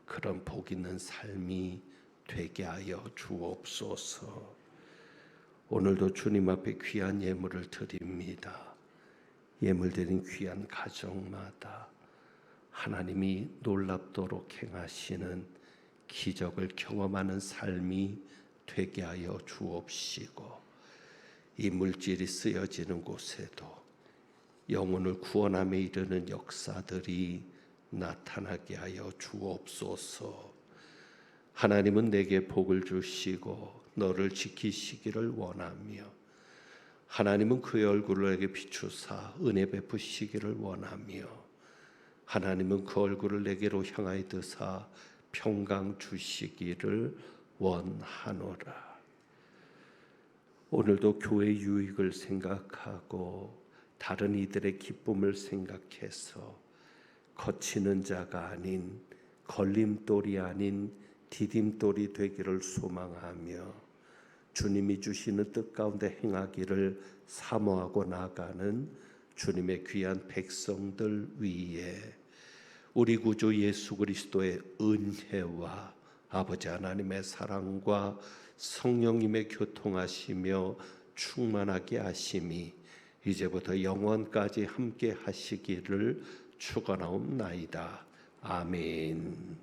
그런 복 있는 삶이 되게 하여 주옵소서. 오늘도 주님 앞에 귀한 예물을 드립니다. 예물 드린 귀한 가정마다 하나님이 놀랍도록 행하시는 기적을 경험하는 삶이 되게 하여 주옵시고, 이 물질이 쓰여지는 곳에도 영혼을 구원함에 이르는 역사들이 나타나게 하여 주옵소서. 하나님은 내게 복을 주시고 너를 지키시기를 원하며, 하나님은 그의 얼굴을 내게 비추사 은혜 베푸시기를 원하며, 하나님은 그 얼굴을 내게로 향하여 드사 평강 주시기를 원하노라. 오늘도 교회 유익을 생각하고 다른 이들의 기쁨을 생각해서 거치는 자가 아닌, 걸림돌이 아닌 디딤돌이 되기를 소망하며 주님이 주시는 뜻 가운데 행하기를 사모하고 나가는 주님의 귀한 백성들 위에 우리 구주 예수 그리스도의 은혜와 아버지 하나님의 사랑과 성령님의 교통하시며 충만하게 하심이 이제부터 영원까지 함께 하시기를 축원하옵나이다. 아멘.